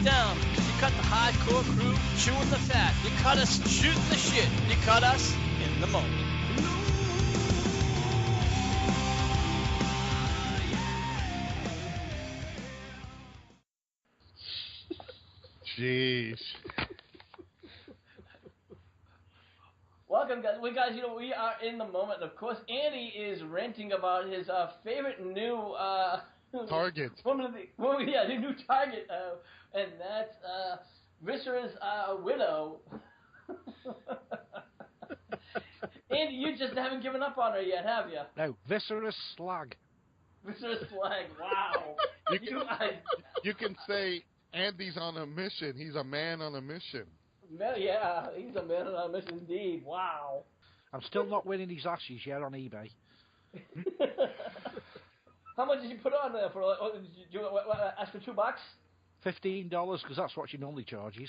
down. You cut the hardcore crew chewing the fat. You cut us shooting the shit. You cut us in the moment. Jeez. Welcome, guys. We are in the moment. Of course, Andy is ranting about his favorite new Target. The new Target, and that's Viscera's widow. Andy, you just haven't given up on her yet, have you? No, Viscera's slag. Viscera's slag. Wow. You can say Andy's on a mission. He's a man on a mission. Yeah, he's a man on a mission indeed. Wow. I'm still not winning these ashes yet on eBay. How much did you put on there for? Did you ask for $2? $15, because that's what she normally charges.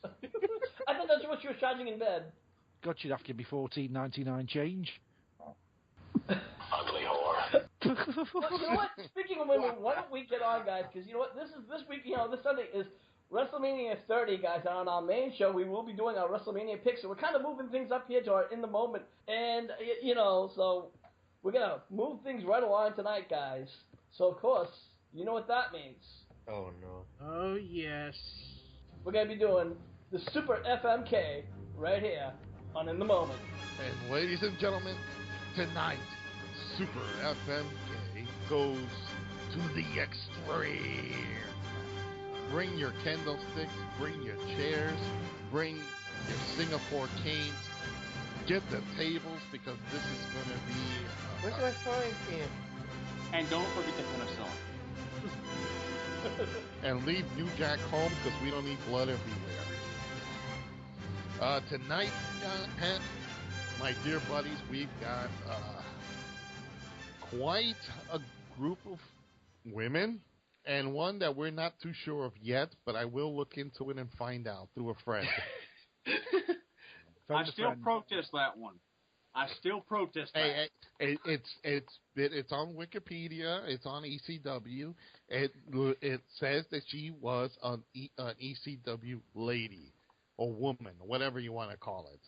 I thought that's what you were charging in bed. God, you'd have to give me $14.99 change. Ugly whore. Well, you know what? Speaking of women, why don't we get on, guys? Because you know what? This week. This Sunday is WrestleMania 30, guys. And on our main show, we will be doing our WrestleMania picks. So we're kind of moving things up here to our In the Moment, and so we're gonna move things right along tonight, guys. So of course, you know what that means. Oh no. Oh yes. We're gonna be doing the Super FMK right here on In the Moment. And ladies and gentlemen, tonight, Super FMK goes to the extreme. Bring your candlesticks, bring your chairs, bring your Singapore canes, get the tables, because this is going to be... Where's my frying pan? And don't forget the penicillin. And leave New Jack home, because we don't need blood everywhere. Tonight, my dear buddies, we've got quite a group of women, and one that we're not too sure of yet, but I will look into it and find out through a friend. I still protest that one. I still protest that. It's on Wikipedia. It's on ECW. It says that she was an ECW lady or woman, whatever you want to call it.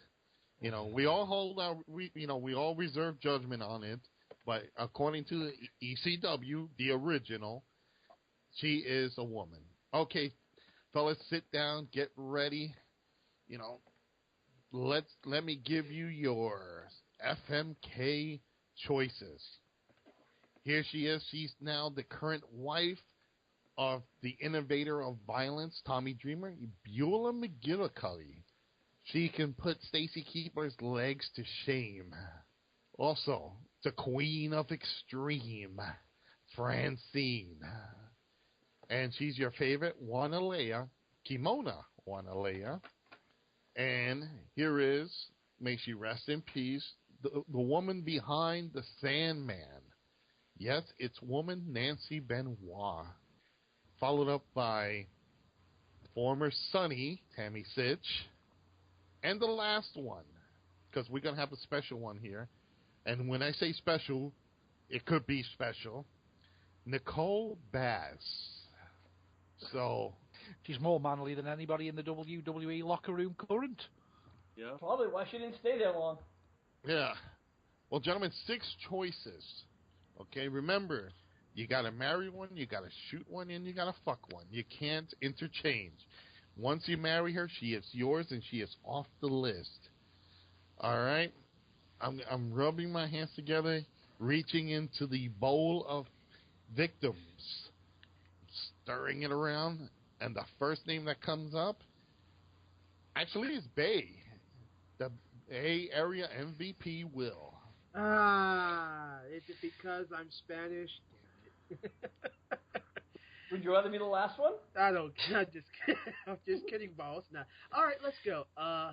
We all we all reserve judgment on it, but according to ECW, the original, she is a woman. Okay, fellas, sit down, get ready. Let me give you your FMK choices. Here she is. She's now the current wife of the innovator of violence, Tommy Dreamer, Beulah McGillicuddy. She can put Stacy Keibler's legs to shame. Also, the queen of extreme, Francine. And she's your favorite, Wanalea, Kimona Wanalea. And here is, may she rest in peace, the woman behind the Sandman. Yes, it's woman Nancy Benoit. Followed up by former Sonny, Tammy Sitch. And the last one, because we're going to have a special one here. And when I say special, it could be special. Nicole Bass. So she's more manly than anybody in the WWE locker room current. Yeah. Probably why she didn't stay there long. Yeah. Well, gentlemen, 6 choices. Okay, remember, you got to marry one, you got to shoot one, and you got to fuck one. You can't interchange. Once you marry her, she is yours, and she is off the list. All right? I'm rubbing my hands together, reaching into the bowl of victims, stirring it around, and the first name that comes up actually is Bay. The Bay Area MVP Will. Is it because I'm Spanish? Damn it. Would you rather be the last one? I don't. I'm just kidding. I'm just kidding, boss. Now, all right, let's go. I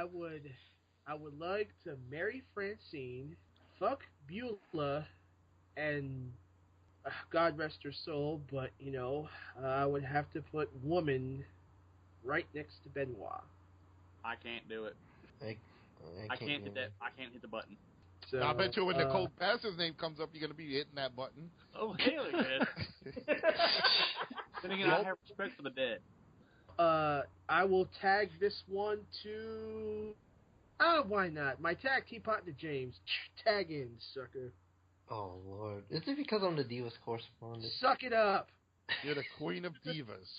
would like to marry Francine, fuck Beulah, and God rest her soul, but I would have to put woman right next to Benoit. I can't do it. I can't hit that. I can't hit the button. So, I bet you when Nicole Bass's name comes up, you're going to be hitting that button. Oh, hell yeah. Then again, I have respect for the dead. I will tag this one to... why not? My tag team partner, James. Tag in, sucker. Oh, Lord. Is it because I'm the Divas correspondent? Suck it up. You're the queen of divas.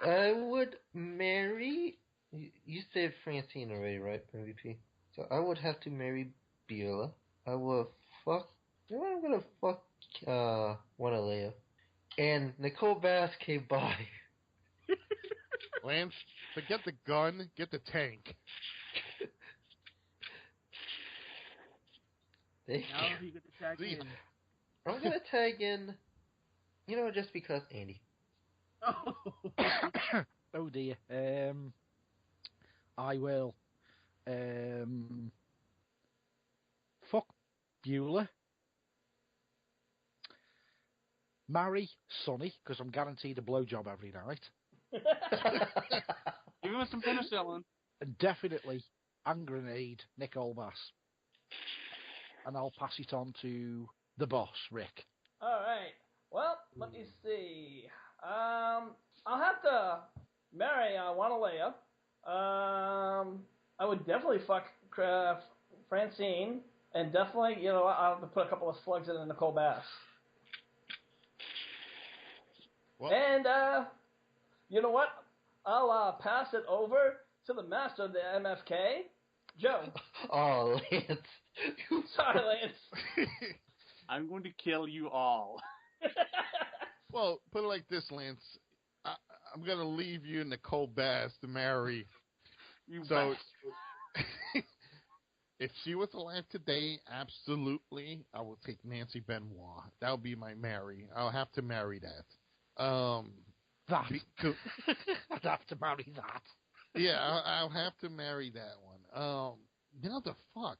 I would marry... You said Francine already, right, MVP? So I would have to marry Beulah. I will fuck... You know what? I'm gonna fuck, Wanalea. And Nicole Bass came by. Lance, forget the gun, get the tank. Now you get to tag in. I'm gonna tag in, just because Andy. Oh. Oh dear. I will. Fuck Beulah. Marry Sonny, because I'm guaranteed a blowjob every night. Give him some penicillin. And definitely hand grenade Nicole Bass. And I'll pass it on to the boss, Rick. All right. Well, let me see. I'll have to marry Wanalea. I would definitely fuck Francine, and definitely, I'll have to put a couple of slugs in Nicole Bass. Well, and you know what? I'll pass it over to the master of the MFK, Joe. Oh, Lance. Sorry, Lance. I'm going to kill you all. Well, put it like this, Lance. I'm going to leave you Nicole Bass to marry. So, if she was alive today, absolutely, I would take Nancy Benoit. That would be my marry. I'll have to marry that. I'd have to marry that. Yeah, I'll have to marry that one. The fuck?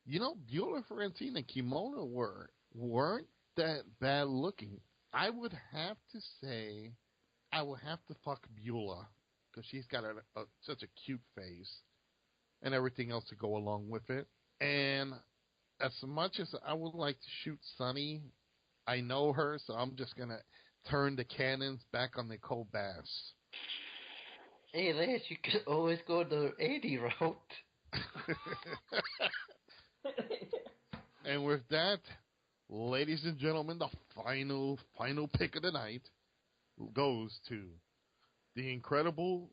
Beulah, Francine, and Kimona weren't that bad looking. I would have to say I would have to fuck Beulah because she's got such a cute face and everything else to go along with it. And as much as I would like to shoot Sunny, I know her, so I'm just going to turn the cannons back on Nicole Bass. Hey, Lance, you could always go the Andy route. And with that, ladies and gentlemen, the final pick of the night goes to the incredible,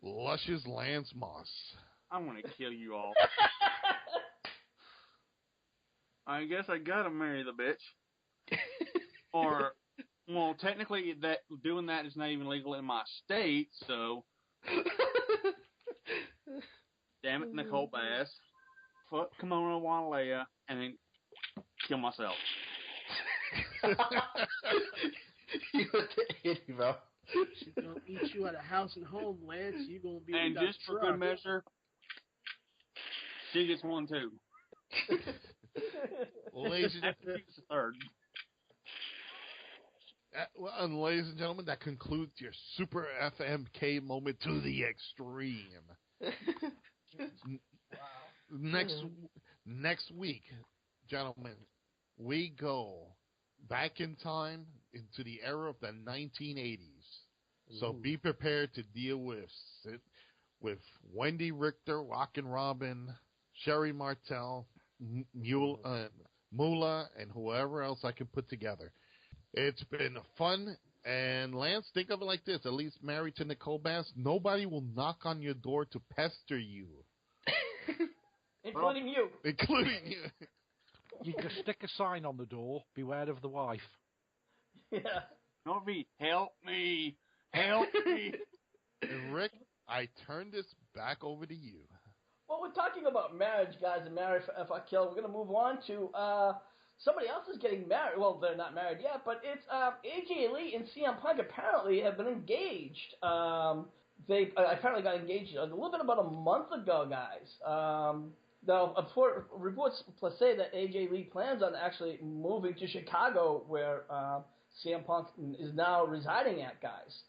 luscious Lance Moss. I'm going to kill you all. I guess I got to marry the bitch. Or, well, technically, doing that is not even legal in my state, so... Damn it, Nicole Bass. Fuck Kimona Wanalea, and then kill myself. You went the Andy route. She's gonna eat you at a house and home, Lance. You're gonna be And just for good measure, she gets one too. Ladies and third. And ladies and gentlemen, that concludes your Super FMK moment to the extreme. Next week, gentlemen, we go back in time into the era of the 1980s. So be prepared to deal with Wendy Richter, Rockin' Robin, Sherry Martel, Moolah, and whoever else I can put together. It's been fun. And Lance, think of it like this. At least married to Nicole Bass, nobody will knock on your door to pester you. Including you. Including you. You can stick a sign on the door, beware of the wife. Yeah. Don't be, help me. Help me. And Rick, I turn this back over to you. Well, we're talking about marriage, guys, and marriage if I kill. We're going to move on to somebody else is getting married. Well, they're not married yet, but it's AJ Lee and CM Punk apparently have been engaged. They apparently got engaged a little bit about a month ago, guys. Now, reports say that AJ Lee plans on actually moving to Chicago, where CM Punk is now residing at, guys.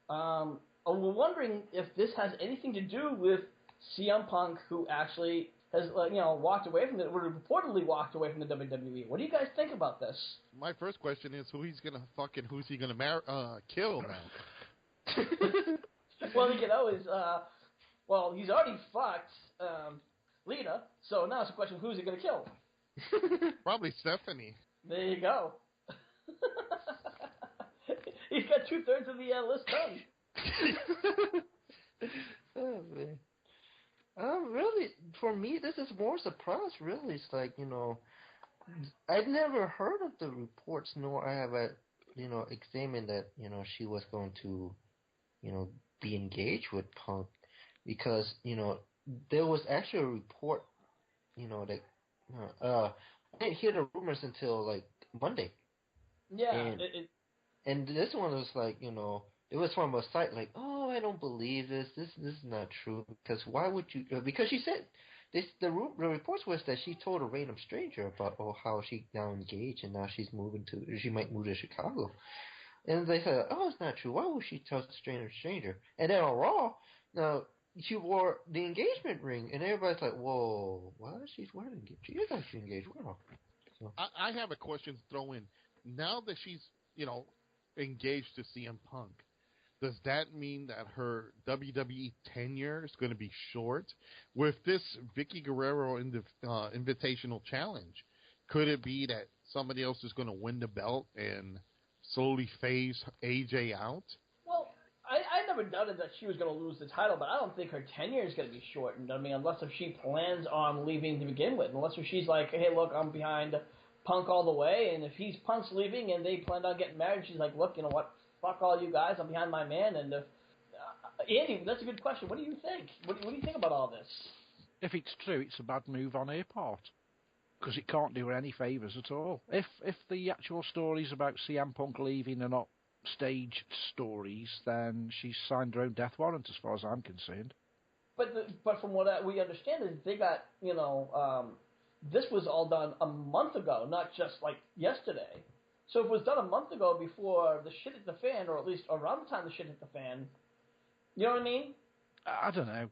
We're wondering if this has anything to do with CM Punk, who actually has walked away from reportedly walked away from the WWE. What do you guys think about this? My first question is who's he gonna kill now? Well, you can always he's already fucked Lita, so now it's a question of who's he gonna kill. Probably Stephanie. There you go. He's got 2/3 of the list done. Oh, man. Really, for me, this is more surprise, really. It's like, I'd never heard of the reports, nor I have, examined that, she was going to, be engaged with Punk. Because, there was actually a report, that, I didn't hear the rumors until, like, Monday. Yeah. And this one was like, it was from a site like, oh, I don't believe this. This is not true. Because why would you? Because she said the reports was that she told a random stranger about how she now engaged and now she might move to Chicago. And they said, oh, it's not true. Why would she tell a stranger? And then on Raw, now she wore the engagement ring, and everybody's like, whoa, why is she wearing engagement? She is actually engaged. Wow. So. I have a question to throw in. Now that she's engaged to CM Punk. Does that mean that her WWE tenure is going to be short? With this Vicky Guerrero in the Invitational Challenge, could it be that somebody else is going to win the belt and slowly phase AJ out? Well, I never doubted that she was going to lose the title, but I don't think her tenure is going to be shortened. I mean, unless if she plans on leaving to begin with. Unless if she's like, hey, look, I'm behind Punk all the way, and if Punk's leaving and they planned on getting married, she's like, look, you know what? Fuck all you guys. I'm behind my man. And Andy, that's a good question. What do you think? What do you think about all this? If it's true, it's a bad move on her part because it can't do her any favours at all. If the actual stories about CM Punk leaving are not staged stories, then she's signed her own death warrant, as far as I'm concerned. But from what we understand is they got this was all done a month ago, not just like yesterday. So if it was done a month ago before the shit hit the fan, or at least around the time the shit hit the fan, you know what I mean? I don't know.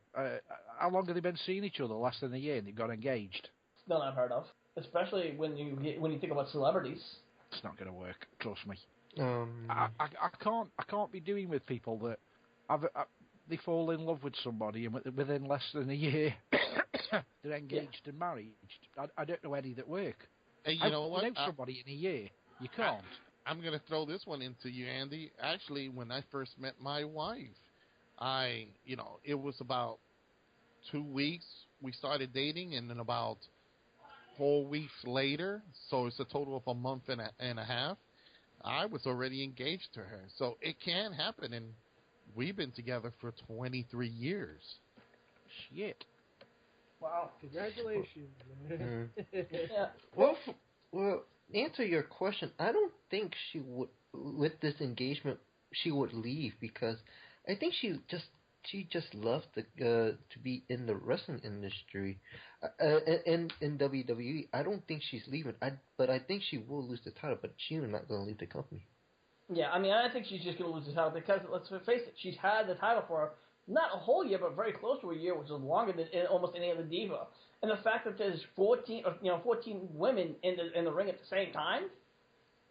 How long have they been seeing each other? Less than a year, and they got engaged. It's none I've heard of, especially when you think about celebrities. It's not going to work. Trust me. I can't be doing with people that they fall in love with somebody and within less than a year they're engaged and married. I don't know any that work. Hey, you know what? You know somebody in a year. You can't. I'm going to throw this one into you, Andy. Actually, when I first met my wife, it was about 2 weeks we started dating, and then about 4 weeks later, so it's a total of a month and a half, I was already engaged to her. So it can happen, and we've been together for 23 years. Shit. Wow. Congratulations. Yeah. Well, answer your question. I don't think she would, with this engagement, she would leave because I think she just loves to be in the wrestling industry, in WWE. I don't think she's leaving. But I think she will lose the title. But she's not going to leave the company. Yeah, I mean, I think she's just going to lose the title because let's face it, she's had the title for not a whole year, but very close to a year, which is longer than almost any other diva. And the fact that there's 14 women in the ring at the same time,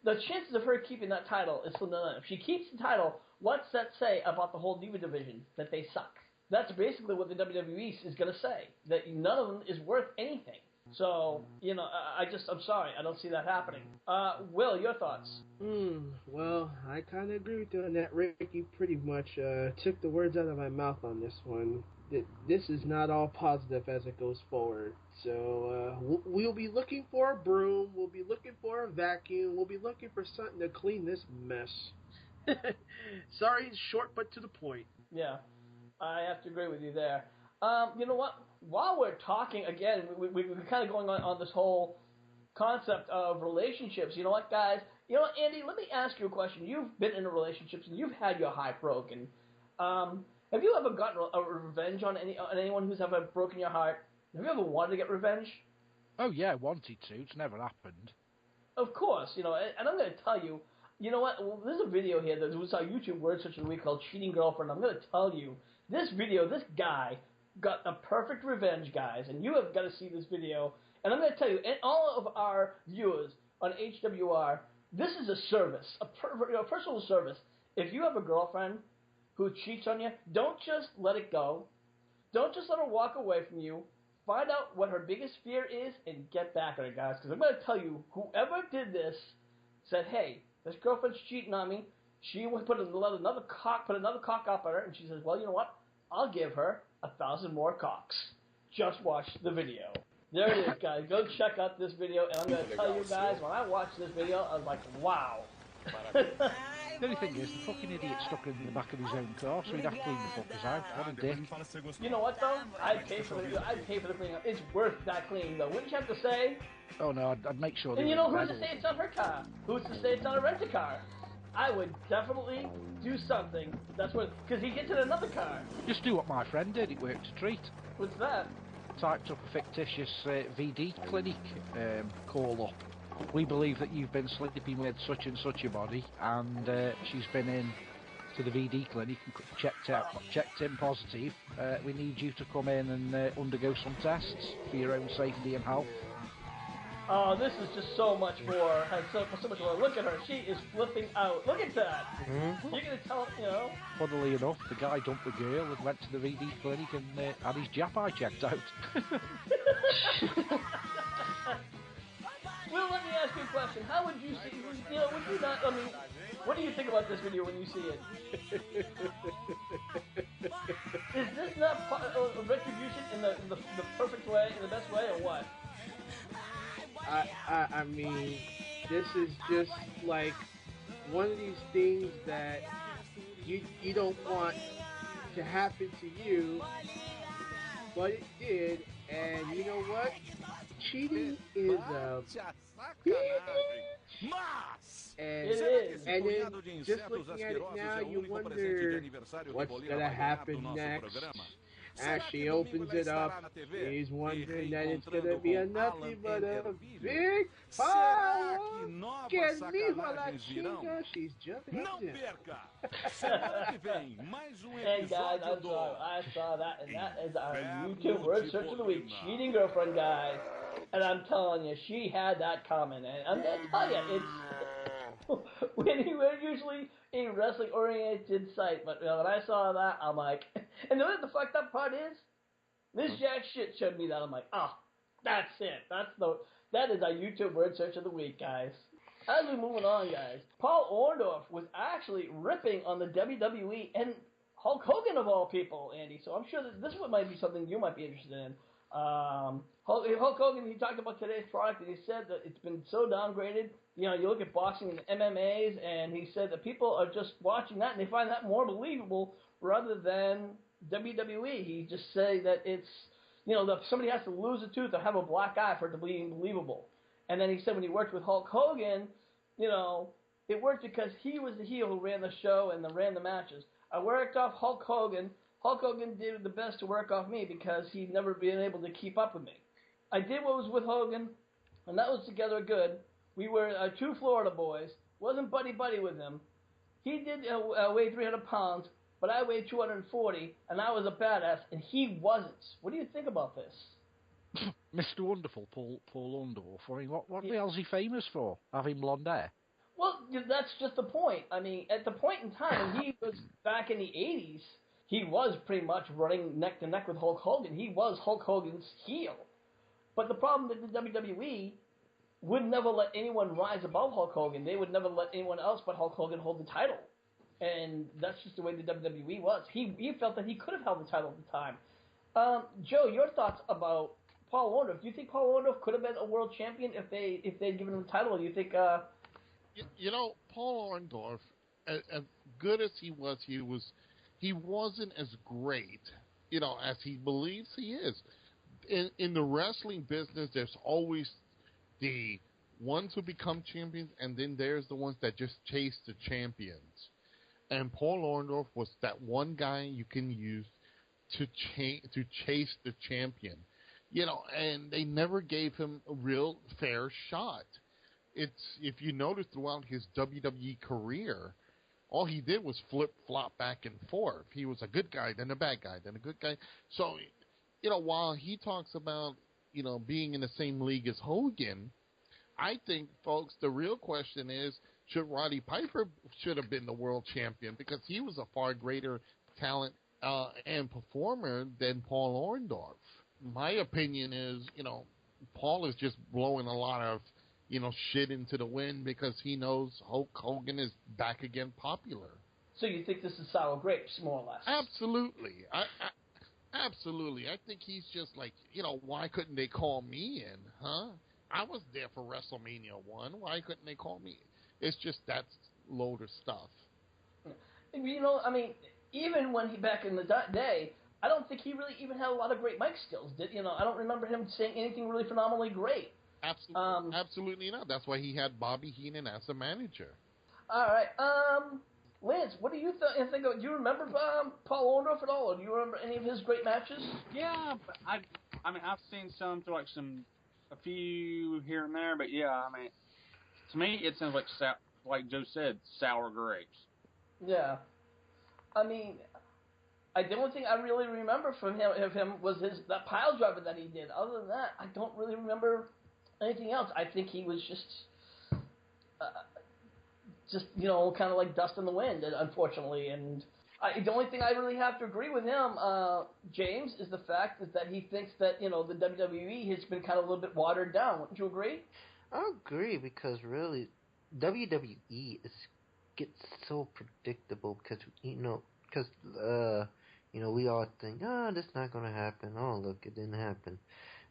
the chances of her keeping that title is slim to none. If she keeps the title, what's that say about the whole diva division? That they suck. That's basically what the WWE is going to say. That none of them is worth anything. So, I'm sorry. I don't see that happening. Will, your thoughts? Well, I kind of agree with you on that, Rick. You pretty much took the words out of my mouth on this one. This is not all positive as it goes forward. So, we'll be looking for a broom. We'll be looking for a vacuum. We'll be looking for something to clean this mess. Sorry, short but to the point. Yeah, I have to agree with you there. You know what? While we're talking, again, we're kind of going on this whole concept of relationships. You know what, guys? You know what, Andy, let me ask you a question. You've been in relationships and you've had your heart broken. Have you ever gotten a revenge on anyone who's ever broken your heart? Have you ever wanted to get revenge? Oh, yeah, I wanted to. It's never happened. Of course, and I'm going to tell you, you know what? Well, there's a video here that was on YouTube Word Search of the Week called Cheating Girlfriend. I'm going to tell you, this video, this guy got a perfect revenge, guys, and you have got to see this video. And I'm going to tell you, and all of our viewers on HWR, this is a service, a personal service. If you have a girlfriend who cheats on you, don't just let it go. Don't just let her walk away from you. Find out what her biggest fear is and get back at her, guys. Because I'm going to tell you, whoever did this said, hey, this girlfriend's cheating on me. She would put another cock up at her, and she says, well, you know what? I'll give her 1,000 more cocks. Just watch the video. There it is, guys. Go check out this video, and I'm going to tell you guys, when I watched this video, I was like, wow. The only thing is, the fucking idiot stuck in the back of his own car, so he'd have to clean the fuckers out. What a dick. You know what, though? I'd pay for the cleanup. It's worth that cleaning, though. Wouldn't you have to say? Oh, no, I'd make sure... And you know, who's to say it's not her car? Who's to say it's not a rent-a-car? I would definitely do something. That's what... Because he gets in another car. Just do what my friend did. It worked a treat. What's that? Typed up a fictitious VD clinic call-up. We believe that you've been sleeping with such and such a body, and she's been in to the VD clinic and checked in positive. We need you to come in and undergo some tests for your own safety and health. Oh, this is just so much more. So much more. Look at her. She is flipping out. Look at that. Mm-hmm. You're going to tell, you know. Funnily enough, the guy dumped the girl and went to the VD clinic and had his Jap-eye checked out. Well, let me ask you a question. How would you see, you know, would you not, I mean, what do you think about this video when you see it? Is this not a retribution in the perfect way, in the best way, or what? I mean, this is just like one of these things that you don't want to happen to you, but it did, and you know what? Cheating is a and then just looking at it now, you wonder what's gonna happen next. As she opens it up, he's wondering that it's gonna be a nothing but a big pile. Que viva la chinga! She's jumping up there. And guys, I saw that, and that is our YouTube word search of the week. Cheating girlfriend, guys. And I'm telling you, she had that comment, and I'm gonna tell you, it's we're usually a wrestling-oriented site, but when I saw that, I'm like, and the fucked up part is, this jack shit showed me that. I'm like, oh, that's it. That is our YouTube word search of the week, guys. As we're moving on, guys, Paul Orndorff was actually ripping on the WWE and Hulk Hogan of all people, Andy. So I'm sure that this might be something you might be interested in. Hulk Hogan, he talked about today's product, and he said that it's been so downgraded. You know, you look at boxing and MMAs, and he said that people are just watching that, and they find that more believable rather than WWE. He just say that it's, you know, that somebody has to lose a tooth or have a black eye for it to be believable. And then he said when he worked with Hulk Hogan, you know, it worked because he was the heel who ran the show and ran the matches. I worked off Hulk Hogan. Hulk Hogan did the best to work off me because he'd never been able to keep up with me. I did what was with Hogan, and that was together good. We were two Florida boys. Wasn't buddy-buddy with him. He did weigh 300 pounds, but I weighed 240, and I was a badass, and he wasn't. What do you think about this? Mr. Wonderful, Paul Orndorff. I mean, what the hell's he famous for? Having blonde hair? Well, that's just the point. I mean, at the point in time when he was back in the 80s, he was pretty much running neck to neck with Hulk Hogan. He was Hulk Hogan's heel. But the problem with the WWE would never let anyone rise above Hulk Hogan. They would never let anyone else but Hulk Hogan hold the title. And that's just the way the WWE was. He felt that he could have held the title at the time. Joe, your thoughts about Paul Orndorff? Do you think Paul Orndorff could have been a world champion if they'd given him the title? Or do you think... You know, Paul Orndorff, as good as he wasn't as great, you know, as he believes he is. In the wrestling business, there's always the ones who become champions, and then there's the ones that just chase the champions. And Paul Orndorff was that one guy you can use to chase the champion. You know, and they never gave him a real fair shot. If you notice throughout his WWE career, all he did was flip-flop back and forth. He was a good guy, then a bad guy, then a good guy. So while he talks about, being in the same league as Hogan, I think, folks, the real question is, should Roddy Piper should have been the world champion, because he was a far greater talent and performer than Paul Orndorff. My opinion is, Paul is just blowing a lot of, shit into the wind because he knows Hulk Hogan is back again popular. So you think this is sour grapes, more or less? Absolutely. Absolutely. I think he's just like, why couldn't they call me in, huh? I was there for WrestleMania 1. Why couldn't they call me? It's just that load of stuff. I mean, even when he, back in the day, I don't think he really even had a lot of great mic skills. I don't remember him saying anything really phenomenally great. Absolutely not. That's why he had Bobby Heenan as a manager. All right. Lance, what do you think of? Do you remember Paul Orndorff at all, or do you remember any of his great matches? Yeah, but I've seen some through a few here and there, but yeah, to me it sounds like Joe said, sour grapes. Yeah. The only thing I really remember from him was that pile driver that he did. Other than that, I don't really remember anything else. I think he was just kind of like dust in the wind, unfortunately. And the only thing I really have to agree with him, James, is the fact that he thinks that the WWE has been kind of a little bit watered down. Wouldn't you agree? I agree, because really, WWE gets so predictable because we all think, this not gonna happen. Oh, look, it didn't happen.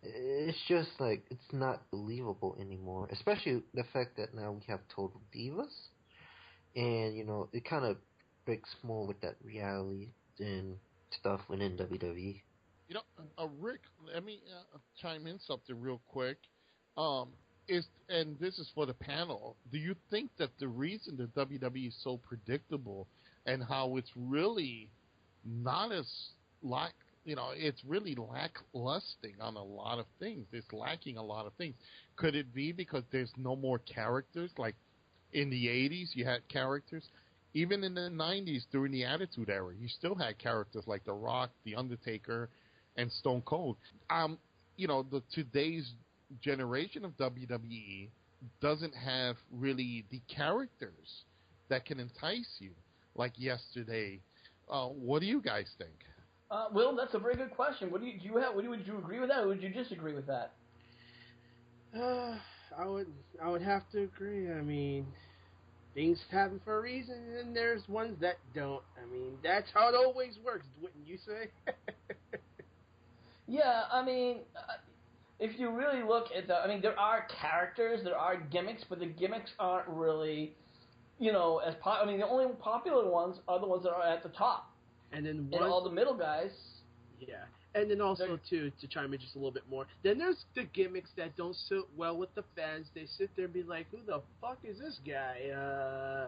It's just like, it's not believable anymore. Especially the fact that now we have Total Divas, and it kind of breaks more with that reality and stuff within WWE. Rick, let me chime in something real quick. And this is for the panel. Do you think that the reason the WWE is so predictable and how it's really not as it's really lacklusting on a lot of things. It's lacking a lot of things. Could it be because there's no more characters? Like in the 80s, you had characters. Even in the 90s, during the Attitude Era, you still had characters like The Rock, The Undertaker, and Stone Cold. Today's generation of WWE doesn't have really the characters that can entice you like yesterday. What do you guys think? Will, that's a very good question. Would you agree with that, or would you disagree with that? I would have to agree. I mean, things happen for a reason, and there's ones that don't. I mean, that's how it always works, wouldn't you say? Yeah, if you really look at there are characters, there are gimmicks, but the gimmicks aren't really, the only popular ones are the ones that are at the top. And then all the middle guys. Yeah. And then also, to chime in just a little bit more, then there's the gimmicks that don't sit well with the fans. They sit there and be like, who the fuck is this guy?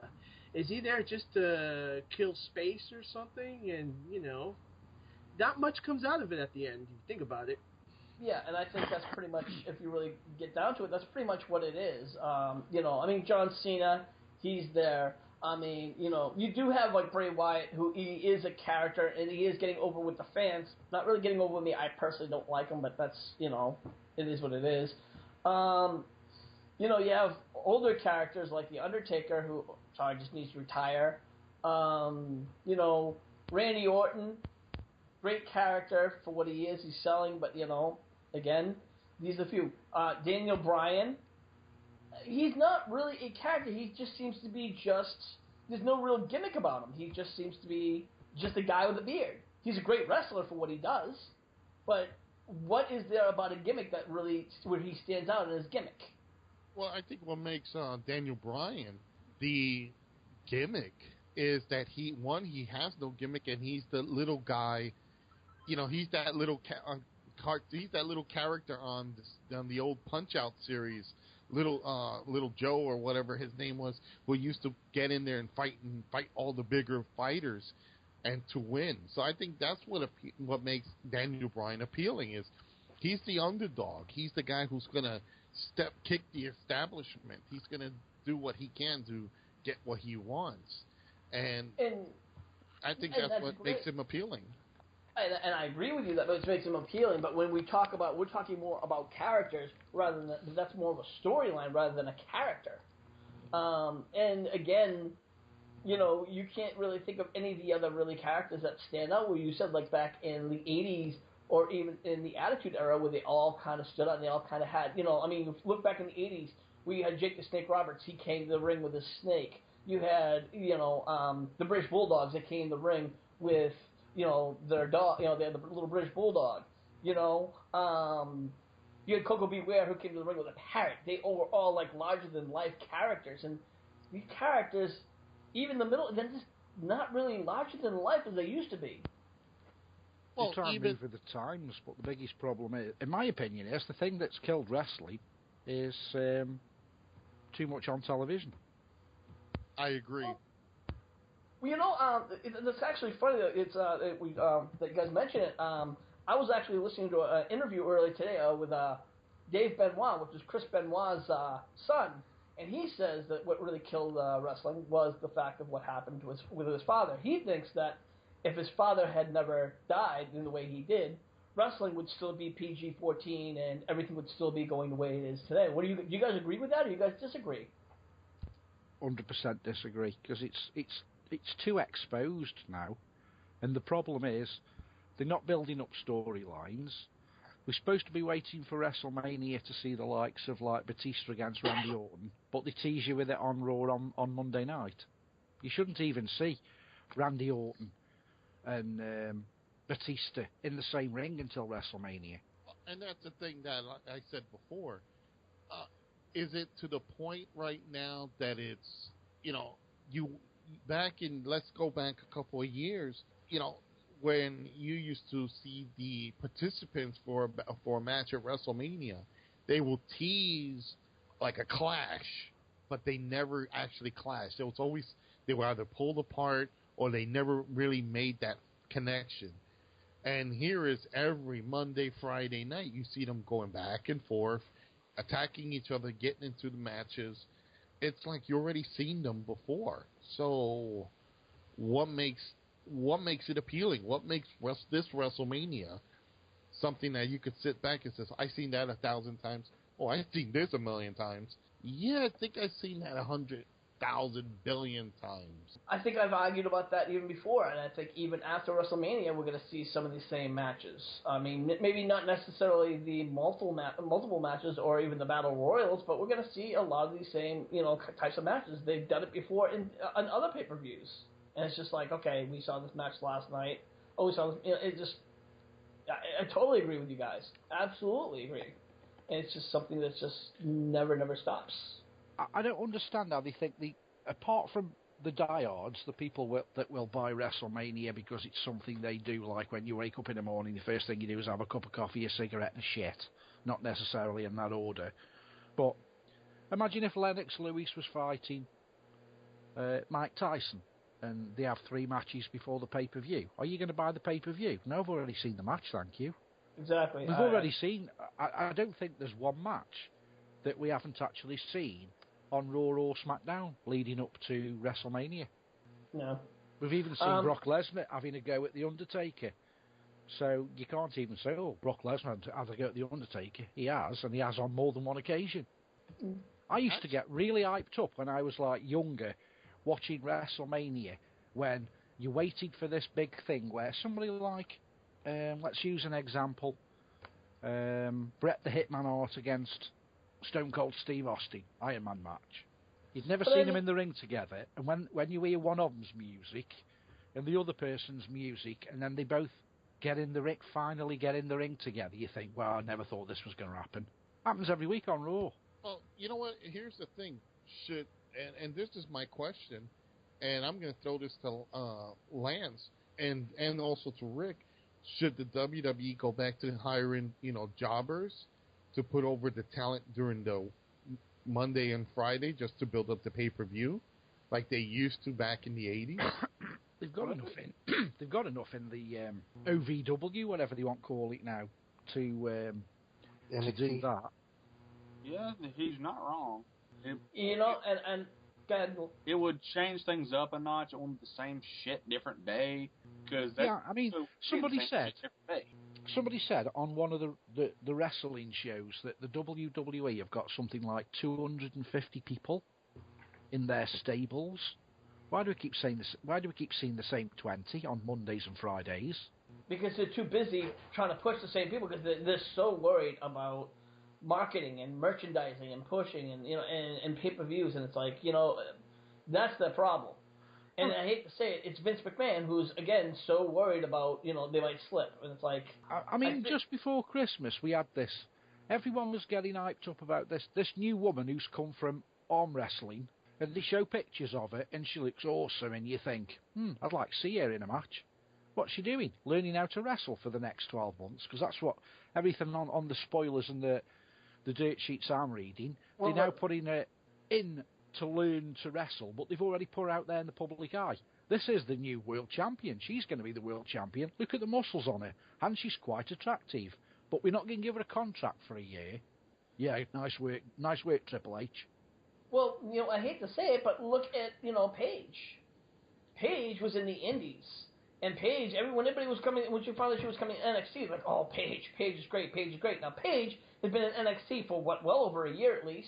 Is he there just to kill space or something? And, not much comes out of it at the end, if you think about it. Yeah, and I think that's pretty much, if you really get down to it, that's pretty much what it is. John Cena, he's there. You do have like Bray Wyatt, who he is a character, and he is getting over with the fans. Not really getting over with me. I personally don't like him, but that's, it is what it is. You have older characters like The Undertaker, who just needs to retire. Randy Orton, great character for what he is. He's selling, but, again, these are a few. Daniel Bryan. He's not really a character. He just seems to be there's no real gimmick about him. He just seems to be just a guy with a beard. He's a great wrestler for what he does, but what is there about a gimmick that really, where he stands out in his gimmick? Well, I think what makes Daniel Bryan the gimmick is that he has no gimmick, and he's the little guy, he's that little he's that little character on the old Punch-Out series, Little Joe or whatever his name was, who used to get in there and fight all the bigger fighters and to win. So I think that's what makes Daniel Bryan appealing, is he's the underdog. He's the guy who's gonna kick the establishment. He's gonna do what he can to get what he wants, and I think that's what makes him appealing. And I agree with you that which makes them appealing. But when we talk about, we're talking more about characters rather than that's more of a storyline rather than a character. And again, you know, you can't really think of any of the other really characters that stand out. Where you said like back in the '80s or even in the Attitude Era, where they all kind of stood out and they all kind of had, you know, I mean, look back in the '80s, we had Jake the Snake Roberts. He came to the ring with his snake. You had, you know, the British Bulldogs that came to the ring with, you know, their dog. You know, they had the little British Bulldog. You know, you had Coco Beware who came to the ring with a parrot. They were all like larger than life characters, and these characters, even the middle, they're just not really larger than life as they used to be. Well, you try and move with the times, but the biggest problem is, in my opinion, is the thing that's killed wrestling is too much on television. I agree. Well, you know, it's actually funny that that you guys mentioned it. I was actually listening to an interview earlier today with Dave Benoit, which is Chris Benoit's son, and he says that what really killed wrestling was the fact of what happened with his father. He thinks that if his father had never died in the way he did, wrestling would still be PG-14 and everything would still be going the way it is today. What do you guys agree with that, or do you guys disagree? 100% disagree, because it's too exposed now, and the problem is they're not building up storylines. We're supposed to be waiting for WrestleMania to see the likes of like Batista against Randy Orton, but they tease you with it on Raw on Monday night. You shouldn't even see Randy Orton and Batista in the same ring until WrestleMania. And that's the thing that I said before. Is it to the point right now that it's, you know, let's go back a couple of years, you know, when you used to see the participants for a match at WrestleMania, they will tease like a clash, but they never actually clashed. It was always, they were either pulled apart or they never really made that connection. And here is every Monday, Friday night, you see them going back and forth, attacking each other, getting into the matches. It's like you already seen them before. So what makes it appealing? What makes this WrestleMania something that you could sit back and say, I've seen that 1,000 times. Oh, I've seen this 1,000,000 times. Yeah, I think I've seen that 100,000 billion times. I think I've argued about that even before, and I think even after WrestleMania, we're going to see some of these same matches. I mean, maybe not necessarily the multiple matches or even the Battle Royals, but we're going to see a lot of these same, you know, types of matches. They've done it before on other pay-per-views. And it's just like, okay, we saw this match last night. Oh, we saw this. You know, it just, I totally agree with you guys. Absolutely agree. And it's just something that's just never stops. I don't understand how they think apart from the diehards, the people that will buy WrestleMania because it's something they do, like when you wake up in the morning, the first thing you do is have a cup of coffee, a cigarette, and shit. Not necessarily in that order. But imagine if Lennox Lewis was fighting Mike Tyson, and they have 3 matches before the pay-per-view. Are you going to buy the pay-per-view? No, I've already seen the match, thank you. Exactly. We've already seen... I don't think there's one match that we haven't actually seen on Raw or SmackDown leading up to WrestleMania. No. We've even seen Brock Lesnar having a go at The Undertaker. So you can't even say, oh, Brock Lesnar had a go at The Undertaker. He has, and he has on more than one occasion. I used to get really hyped up when I was like younger, watching WrestleMania, when you waited for this big thing where somebody like, let's use an example, Bret the Hitman Hart against Stone Cold Steve Austin, Iron Man match. You'd never seen them in the ring together, and when you hear one of them's music and the other person's music, and then they both finally get in the ring together, you think, well, I never thought this was going to happen. Happens every week on Raw. Well, you know what? Here's the thing. And this is my question, and I'm going to throw this to Lance and also to Rick. Should the WWE go back to hiring, you know, jobbers to put over the talent during the Monday and Friday just to build up the pay-per-view like they used to back in the 80s? They've got enough in. They've got enough in the OVW, whatever they want to call it now, to do that. Yeah, he's not wrong. You know, and Go ahead. It would change things up a notch on the same shit, different day. Because somebody said on one of the wrestling shows that the WWE have got something like 250 people in their stables. Why do we keep saying this? Why do we keep seeing the same 20 on Mondays and Fridays? Because they're too busy trying to push the same people because they're so worried about marketing and merchandising and pushing and pay-per-views, and it's like, that's the problem. And I hate to say it, it's Vince McMahon who's, again, so worried about, they might slip. And it's like... just before Christmas, we had this. Everyone was getting hyped up about this new woman who's come from arm wrestling, and they show pictures of her, and she looks awesome, and you think, I'd like to see her in a match. What's she doing? Learning how to wrestle for the next 12 months? Because that's what everything on the spoilers and the dirt sheets I'm reading. They're now putting her in to learn to wrestle, but they've already put her out there in the public eye. This is the new world champion. She's going to be the world champion. Look at the muscles on her, and she's quite attractive. But we're not going to give her a contract for a year. Yeah, nice work, Triple H. Well, I hate to say it, but look at, Paige. Paige was in the Indies. And Paige, everybody was coming, when she found out she was coming to NXT, like, oh, Paige is great, Paige is great. Now, Paige has been in NXT for, well over a year at least.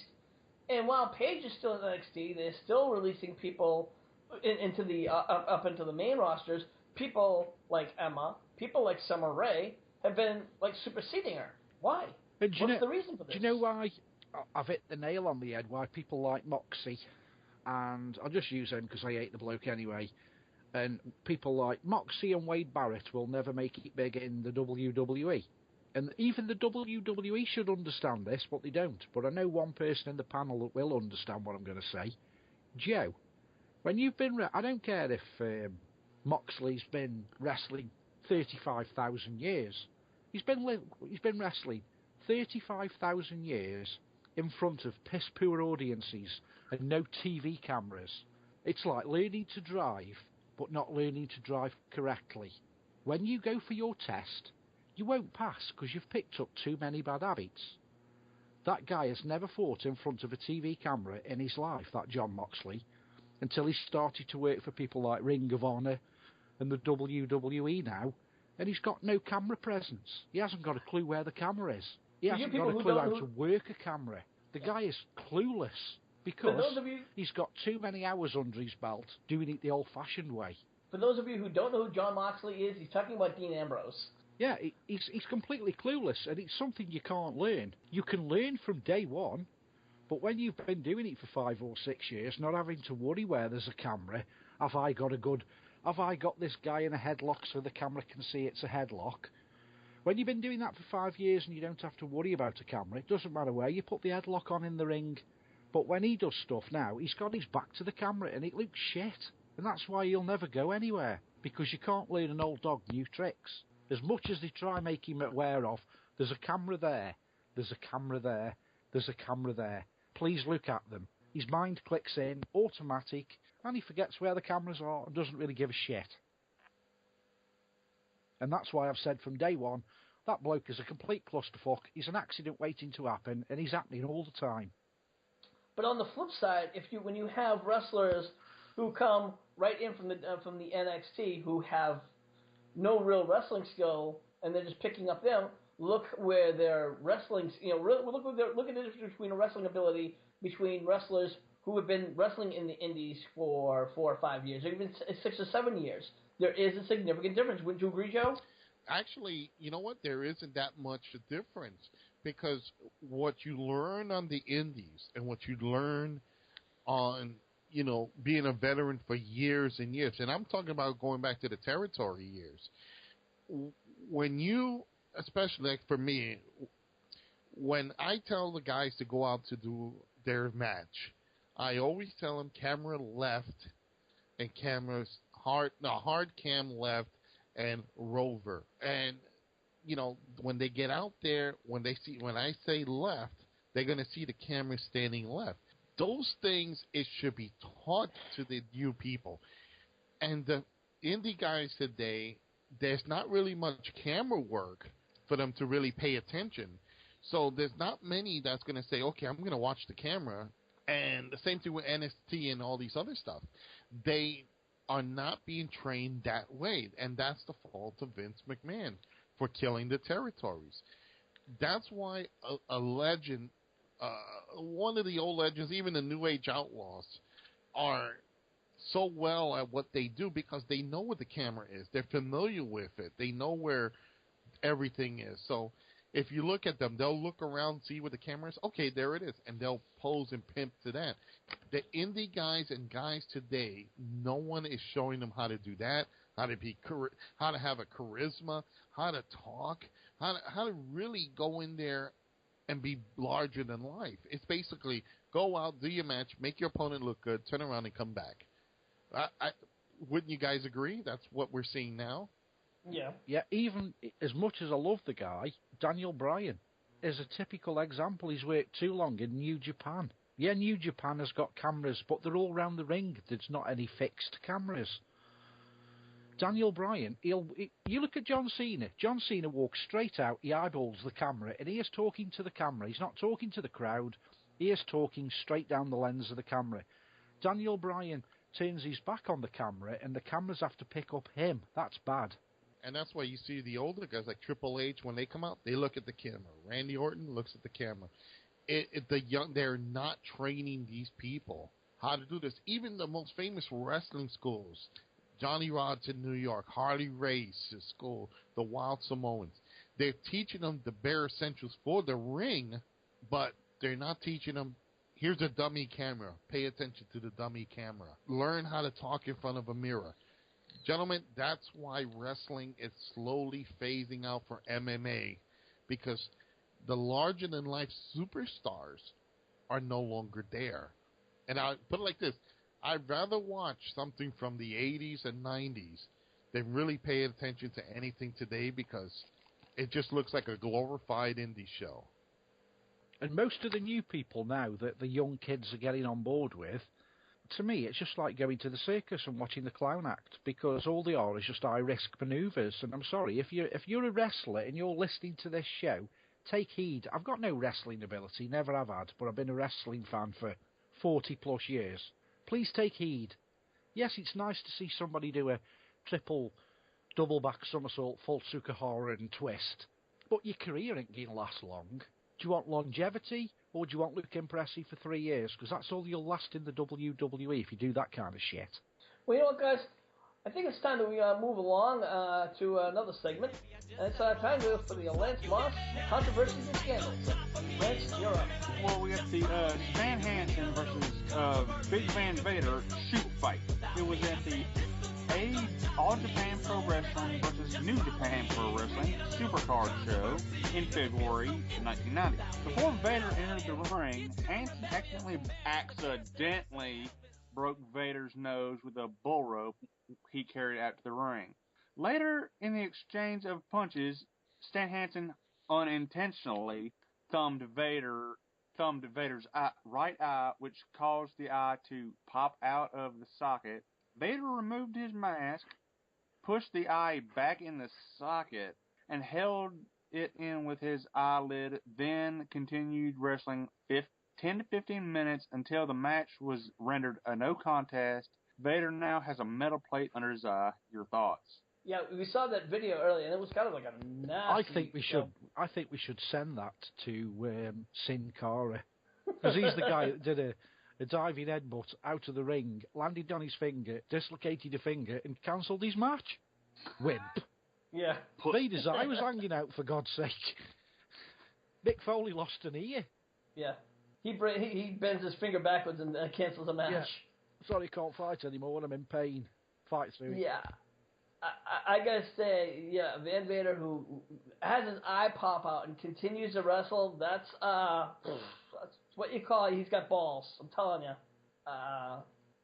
And while Paige is still in NXT, they're still releasing people into the up into the main rosters. People like Emma, people like Summer Rae have been, like, superseding her. Why? What's the reason for this? Do you know why? I've hit the nail on the head, why people like Moxie, and I'll just use him because I hate the bloke anyway, and people like Moxie and Wade Barrett will never make it big in the WWE. And even the WWE should understand this, but they don't. But I know one person in the panel that will understand what I'm going to say. Joe, when you've been... I don't care if Moxley's been wrestling 35,000 years. He's been wrestling 35,000 years in front of piss-poor audiences and no TV cameras. It's like learning to drive, but not learning to drive correctly. When you go for your test, you won't pass because you've picked up too many bad habits. That guy has never fought in front of a TV camera in his life, that John Moxley, until he started to work for people like Ring of Honor and the WWE now, and he's got no camera presence. He hasn't got a clue where the camera is. He hasn't got a clue how to work a camera. The guy is clueless because he's got too many hours under his belt doing it the old-fashioned way. For those of you who don't know who John Moxley is, he's talking about Dean Ambrose. Yeah, he's completely clueless, and it's something you can't learn. You can learn from day one, but when you've been doing it for 5 or 6 years, not having to worry where there's a camera, have I got this guy in a headlock so the camera can see it's a headlock? When you've been doing that for 5 years and you don't have to worry about a camera, it doesn't matter where you put the headlock on in the ring. But when he does stuff now, he's got his back to the camera and it looks shit. And that's why he'll never go anywhere, because you can't learn an old dog new tricks. As much as they try making him aware of, there's a camera there, there's a camera there, there's a camera there. Please look at them. His mind clicks in, automatic, and he forgets where the cameras are and doesn't really give a shit. And that's why I've said from day one, that bloke is a complete clusterfuck. He's an accident waiting to happen, and he's happening all the time. But on the flip side, when you have wrestlers who come right in from the NXT who have no real wrestling skill, and they're just picking up them, look where their wrestling, look at the difference between a wrestling ability between wrestlers who have been wrestling in the indies for 4 or 5 years, or even 6 or 7 years. There is a significant difference. Wouldn't you agree, Joe? Actually, you know what? There isn't that much difference, because what you learn on the indies and what you learn on, being a veteran for years and years, and I'm talking about going back to the territory years, when you, especially like for me, when I tell the guys to go out to do their match, I always tell them camera left and hard cam left and rover. And, when they get out there, when I say left, they're going to see the camera standing left. Those things, it should be taught to the new people. And the indie guys today, there's not really much camera work for them to really pay attention. So there's not many that's going to say, okay, I'm going to watch the camera And the same thing with NXT and all these other stuff. They are not being trained that way, and that's the fault of Vince McMahon for killing the territories. That's why a legend, one of the old legends, even the New Age Outlaws, are so well at what they do because they know what the camera is. They're familiar with it. They know where everything is. So if you look at them, they'll look around, see where the camera is. Okay, there it is, and they'll pose and pimp to that. The indie guys and guys today, no one is showing them how to do that, how to have a charisma, how to talk, how to really go in there and be larger than life. It's basically go out, do your match, make your opponent look good, turn around and come back. Wouldn't you guys agree? That's what we're seeing now. Yeah. Yeah, even as much as I love the guy, Daniel Bryan is a typical example. He's worked too long in New Japan. Yeah, New Japan has got cameras, but they're all round the ring. There's not any fixed cameras. Daniel Bryan, you look at John Cena. John Cena walks straight out, he eyeballs the camera, and he is talking to the camera. He's not talking to the crowd. He is talking straight down the lens of the camera. Daniel Bryan turns his back on the camera, and the cameras have to pick up him. That's bad. And that's why you see the older guys like Triple H, when they come out, they look at the camera. Randy Orton looks at the camera. They're not training these people how to do this. Even the most famous wrestling schools, Johnny Rodz in New York, Harley Race's school, the Wild Samoans, they're teaching them the bare essentials for the ring, but they're not teaching them, here's a dummy camera. Pay attention to the dummy camera. Learn how to talk in front of a mirror. Gentlemen, that's why wrestling is slowly phasing out for MMA, because the larger-than-life superstars are no longer there. And I'll put it like this. I'd rather watch something from the 80s and 90s than really pay attention to anything today, because it just looks like a glorified indie show. And most of the new people now that the young kids are getting on board with, to me, it's just like going to the circus and watching the clown act, because all they are is just high-risk manoeuvres. And I'm sorry, if you're a wrestler and you're listening to this show, take heed. I've got no wrestling ability, never have had, but I've been a wrestling fan for 40-plus years. Please take heed. Yes, it's nice to see somebody do a triple, double-back somersault, full Tsukahara and twist, but your career ain't going to last long. Do you want longevity, or do you want Luke Impresi for 3 years? Because that's all you'll last in the WWE if you do that kind of shit. Well, you know what, guys? I think it's time that we move along to another segment. And it's time for the Lance Moss controversies and scandals. Lance, you're up. Well, we got the Stan Hansen versus Big Van Vader shoot fight. It was at the All Japan Pro Wrestling versus New Japan Pro Wrestling Supercard show in February 1990. Before Vader entered the ring, Hansen accidentally broke Vader's nose with a bull rope he carried out to the ring. Later, in the exchange of punches, Stan Hansen unintentionally thumbed Vader's right eye, which caused the eye to pop out of the socket. Vader removed his mask, pushed the eye back in the socket, and held it in with his eyelid, then continued wrestling 10 to 15 minutes until the match was rendered a no contest. Vader now has a metal plate under his eye. Your thoughts? Yeah, we saw that video earlier, and it was kind of like a nasty... I think we should send that to Sin Cara, because he's the guy that did a diving headbutt out of the ring, landed on his finger, dislocated a finger, and cancelled his match. Wimp. Yeah. Vader's eye was hanging out, for God's sake. Mick Foley lost an ear. Yeah. He bends his finger backwards and cancels the match. Yeah. Sorry, can't fight anymore. I'm in pain. Fight through it. Yeah. I gotta say, yeah, Van Vader, who has his eye pop out and continues to wrestle, that's what you call, he's got balls. I'm telling you.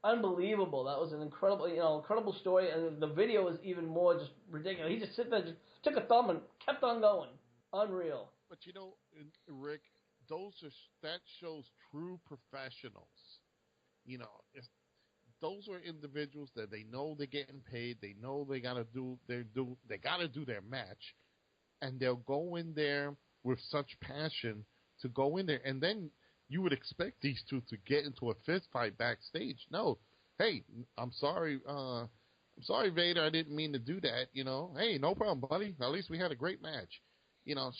Unbelievable. That was an incredible story, and the video was even more just ridiculous. He just just took a thumb and kept on going. Unreal. But you know, Rick, that shows true professionals. You know, those are individuals that they know they're getting paid. They know they gotta do their match, and they'll go in there with such passion to go in there. And then you would expect these two to get into a fist fight backstage. No, hey, I'm sorry, Vader, I didn't mean to do that. Hey, no problem, buddy. At least we had a great match. You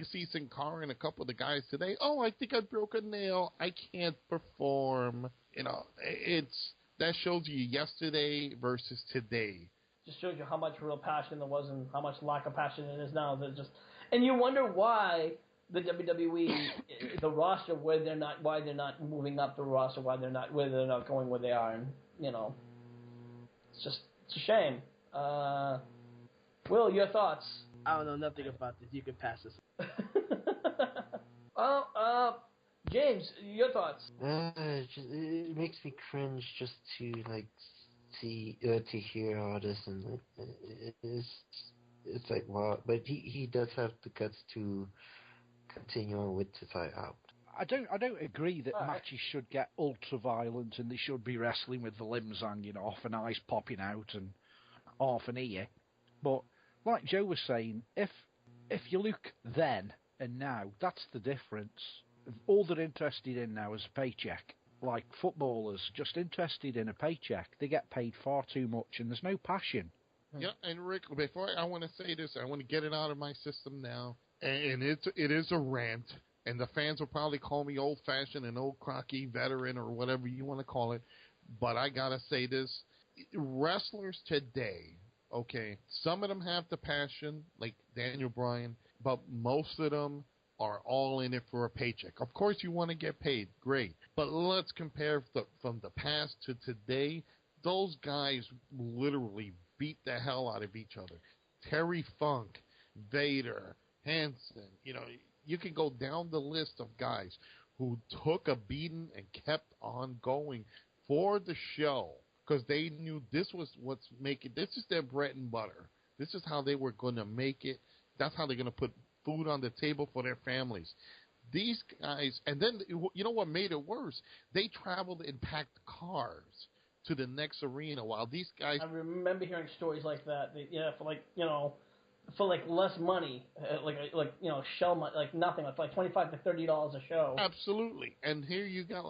see Sin Cara and a couple of the guys today. Oh, I think I broke a nail. I can't perform. That shows you yesterday versus today. Just shows you how much real passion there was and how much lack of passion it is now. And you wonder why the WWE, the roster, why they're not moving up the roster, why they're not going where they are, and it's a shame. Will, your thoughts? I don't know nothing about this. You can pass this. Well, James, your thoughts? It makes me cringe just to see to hear all this, and it's like, wow. But he does have the guts to continue on with this out. I don't agree that matches should get ultra violent and they should be wrestling with the limbs hanging off and eyes popping out and half an ear. But like Joe was saying, if you look then and now, that's the difference. All they're interested in now is a paycheck. Like footballers, just interested in a paycheck. They get paid far too much and there's no passion. Yeah, and Rick, before I want to say this, I want to get it out of my system now. And it is a rant, and the fans will probably call me old-fashioned and old crocky veteran or whatever you want to call it, but I got to say this. Wrestlers today, okay, some of them have the passion, like Daniel Bryan, but most of them are all in it for a paycheck. Of course, you want to get paid, great, but let's compare from the past to today. Those guys literally beat the hell out of each other. Terry Funk, Vader, Hanson, you can go down the list of guys who took a beating and kept on going for the show because they knew this was what's making, this is their bread and butter. This is how they were going to make it. That's how they're going to put food on the table for their families. These guys, and then, you know what made it worse? They traveled in packed cars to the next arena while these guys... I remember hearing stories like that. For less money, show money, nothing, like $25 to $30 a show. Absolutely. And here you got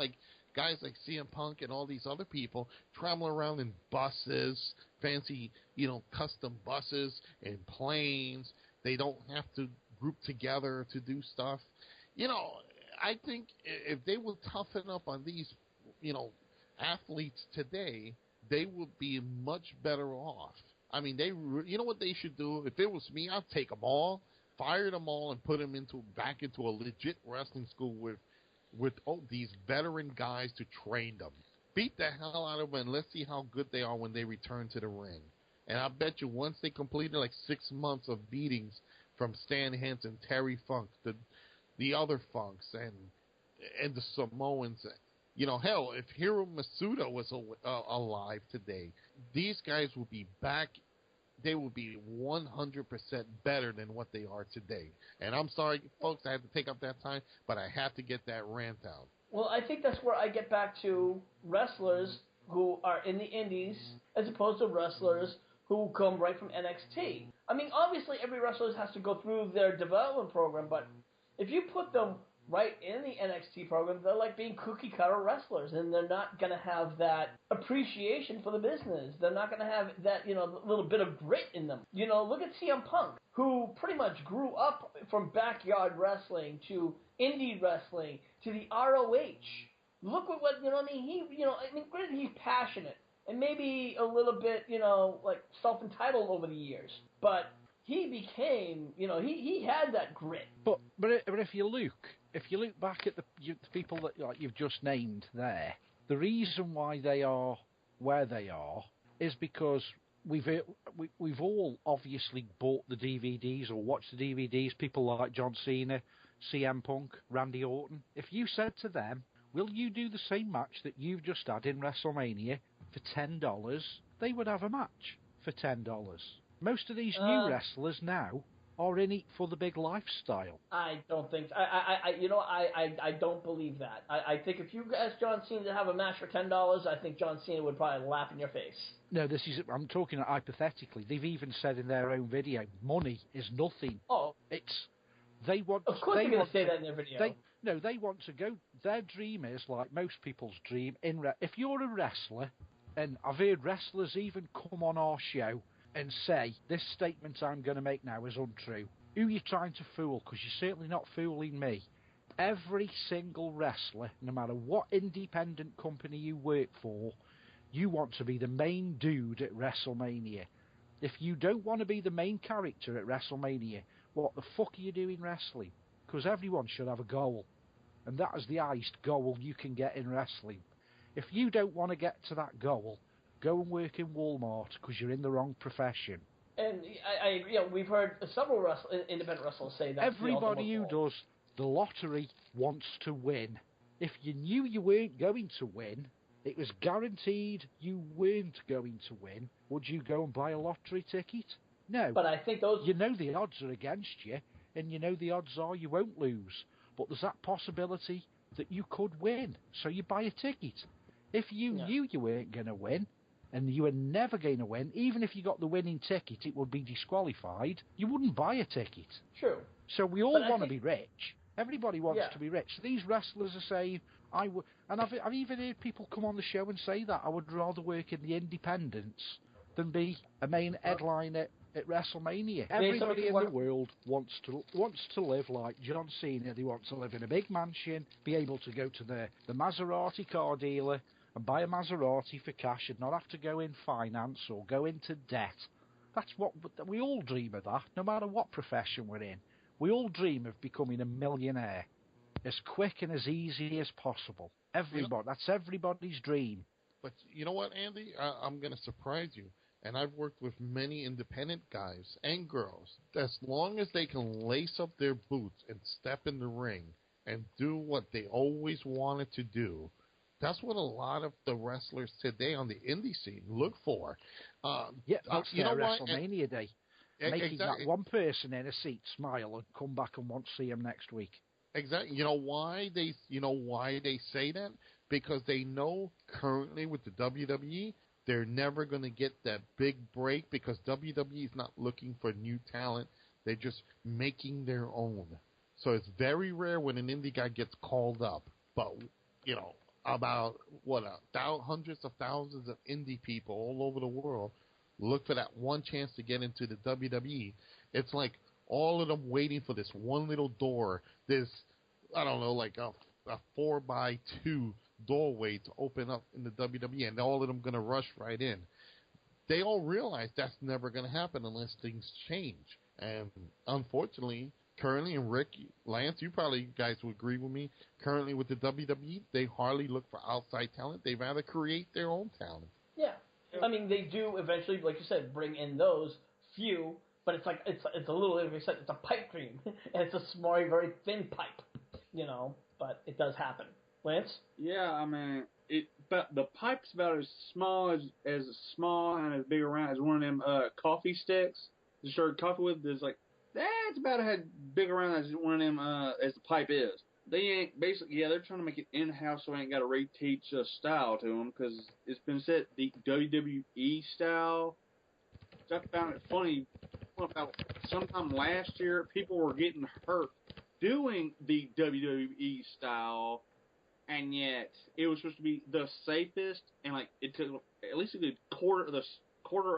guys like CM Punk and all these other people traveling around in buses, fancy, custom buses and planes. They don't have to group together to do stuff. I think if they would toughen up on these, athletes today, they would be much better off. I mean, you know what they should do? If it was me, I'd take them all, fire them all, and put them back into a legit wrestling school with these veteran guys to train them. Beat the hell out of them, and let's see how good they are when they return to the ring. And I bet you once they completed 6 months of beatings from Stan Hansen, Terry Funk, the other Funks, and the Samoans. Hell, if Hiro Masuda was alive today, these guys would be back. They would be 100% better than what they are today. And I'm sorry, folks, I have to take up that time, but I have to get that rant out. Well, I think that's where I get back to wrestlers who are in the indies as opposed to wrestlers who come right from NXT. I mean, obviously, every wrestler has to go through their development program, but if you put them right in the NXT program, they're like being cookie-cutter wrestlers, and they're not going to have that appreciation for the business. They're not going to have that, little bit of grit in them. Look at CM Punk, who pretty much grew up from backyard wrestling to indie wrestling to the ROH. Look at what, granted, he's passionate and maybe a little bit, self-entitled over the years, but he became, he had that grit. But if you look back at the people that you've just named there, the reason why they are where they are is because we've all obviously bought the DVDs or watched the DVDs. People like John Cena, CM Punk, Randy Orton. If you said to them, will you do the same match that you've just had in WrestleMania for $10? They would have a match for $10. Most of these new wrestlers now are in it for the big lifestyle. I don't think. I don't believe that. I think if you asked John Cena to have a match for $10, I think John Cena would probably laugh in your face. No, I'm talking hypothetically. They've even said in their own video, money is nothing. Oh, it's They want. Of course, they're going to say that in their video. They want to go. Their dream is like most people's dream. If you're a wrestler, and I've heard wrestlers even come on our show and say this statement I'm going to make now is untrue. Who are you trying to fool? Because you're certainly not fooling me. Every single wrestler, no matter what independent company you work for, you want to be the main dude at WrestleMania. If you don't want to be the main character at WrestleMania, what the fuck are you doing wrestling? Because everyone should have a goal. And that is the highest goal you can get in wrestling. If you don't want to get to that goal, go and work in Walmart because you're in the wrong profession. And I agree. We've heard several independent wrestlers say that. Everybody who does the lottery wants to win. If you knew you weren't going to win, it was guaranteed you weren't going to win, would you go and buy a lottery ticket? No. But I think those... You know the odds are against you, and you know the odds are you won't lose. But there's that possibility that you could win, so you buy a ticket. If you knew you weren't going to win, and you were never going to win, even if you got the winning ticket, it would be disqualified, you wouldn't buy a ticket. True. So we all want to be rich. Everybody wants to be rich. These wrestlers are saying, and I've even heard people come on the show and say that I would rather work in the independents than be a main headliner at WrestleMania. Everybody in the world wants to live like John Cena. They want to live in a big mansion, be able to go to the Maserati car dealer and buy a Maserati for cash and not have to go in finance or go into debt. That's what we all dream of, that, no matter what profession we're in. We all dream of becoming a millionaire as quick and as easy as possible. That's everybody's dream. But you know what, Andy? I'm going to surprise you. And I've worked with many independent guys and girls. As long as they can lace up their boots and step in the ring and do what they always wanted to do, that's what a lot of the wrestlers today on the indie scene look for. That's their WrestleMania day. Making that one person in a seat smile and come back and want to see him next week. Exactly. You know why they say that? Because they know currently with the WWE, they're never going to get that big break because WWE is not looking for new talent. They're just making their own. So it's very rare when an indie guy gets called up. But, about, hundreds of thousands of indie people all over the world look for that one chance to get into the WWE. It's like all of them waiting for this one little door, this, like a 4x2 doorway to open up in the WWE, and all of them going to rush right in. They all realize that's never going to happen unless things change. And unfortunately, currently, and Rick, Lance, you guys would agree with me, currently with the WWE, they hardly look for outside talent. They rather create their own talent. Yeah. I mean, they do eventually, like you said, bring in those few, but it's like, it's a little, like I said, it's a pipe dream. And it's a small, very thin pipe, but it does happen. Lance? Yeah, I mean, but the pipe's about as small small and as big around as one of them coffee sticks you serve coffee with. There's like, that's about as big around as one of them as the pipe is. They ain't basically, they're trying to make it in-house so I ain't got to reteach a style to them because it's been said the WWE style. I found it funny about sometime last year, people were getting hurt doing the WWE style. And yet, it was supposed to be the safest, and it took at least a good quarter of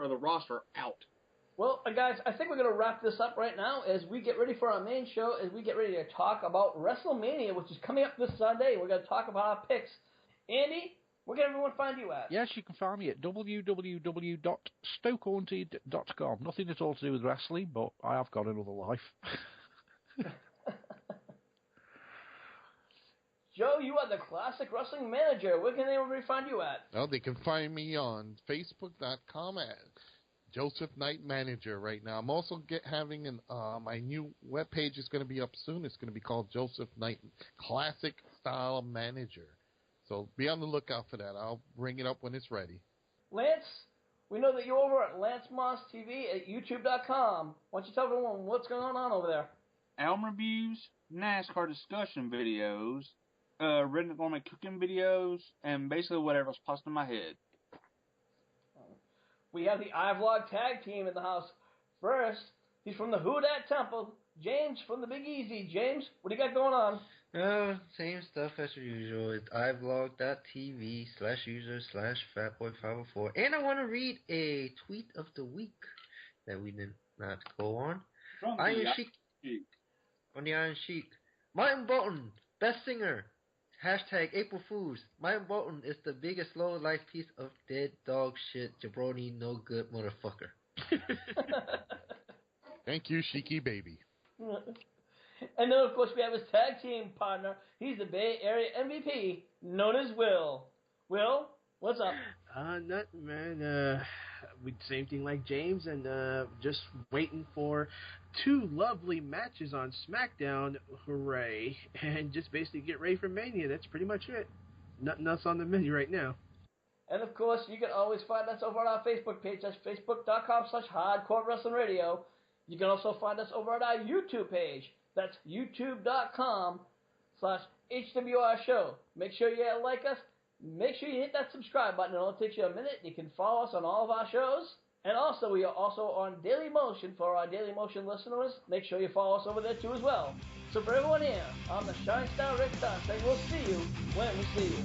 the roster out. Well, guys, I think we're going to wrap this up right now as we get ready for our main show, as we get ready to talk about WrestleMania, which is coming up this Sunday. We're going to talk about our picks. Andy, where can everyone find you at? Yes, you can find me at www.stokehaunted.com. Nothing at all to do with wrestling, but I have got another life. Joe, you are the classic wrestling manager. Where can everybody find you at? Well, they can find me on Facebook.com at Joseph Knight Manager right now. I'm also having my new webpage is going to be up soon. It's going to be called Joseph Knight Classic Style Manager. So be on the lookout for that. I'll bring it up when it's ready. Lance, we know that you're over at Lance Moss TV at YouTube.com. Why don't you tell everyone what's going on over there? Album reviews, NASCAR discussion videos, Redneck Gourmet cooking videos, and basically whatever's popped in my head. We have the iVlog tag team in the house. First, he's from the Who Dat Temple, James from the Big Easy. James, what do you got going on? Same stuff as usual. It's iVlog.tv/user/fatboy504. And I want to read a tweet of the week that we did not go on. From the Iron Sheik. On the Iron Sheik. Martin Bolton, best singer. Hashtag April Fools. Martin Bolton is the biggest low-life piece of dead dog shit, jabroni, no good motherfucker. Thank you, Sheiky Baby. And then, of course, we have his tag team partner. He's the Bay Area MVP, known as Will. Will, what's up? Nothing, man. We same thing like James, and just waiting for 2 lovely matches on SmackDown. Hooray! And just basically get ready for Mania. That's pretty much it. Nothing else on the menu right now. And, of course, you can always find us over on our Facebook page. That's facebook.com/Hardcore Wrestling Radio. You can also find us over at our YouTube page. That's youtube.com/HWR Show. Make sure you like us. Make sure you hit that subscribe button. It only takes you a minute. You can follow us on all of our shows. And also, we are also on Daily Motion for our Daily Motion listeners. Make sure you follow us over there, too, as well. So for everyone here, I'm the Shining Star Rick Star saying we'll see you when we see you.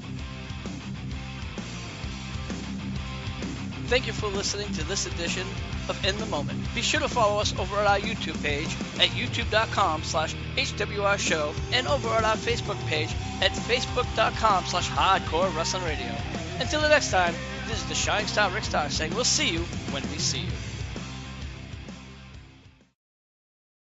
Thank you for listening to this edition of In the Moment. Be sure to follow us over at our YouTube page at youtube.com/HWR Show and over at our Facebook page at facebook.com/Hardcore Wrestling Radio. Until the next time, this is the Shining Star Rick Star saying we'll see you when we see you.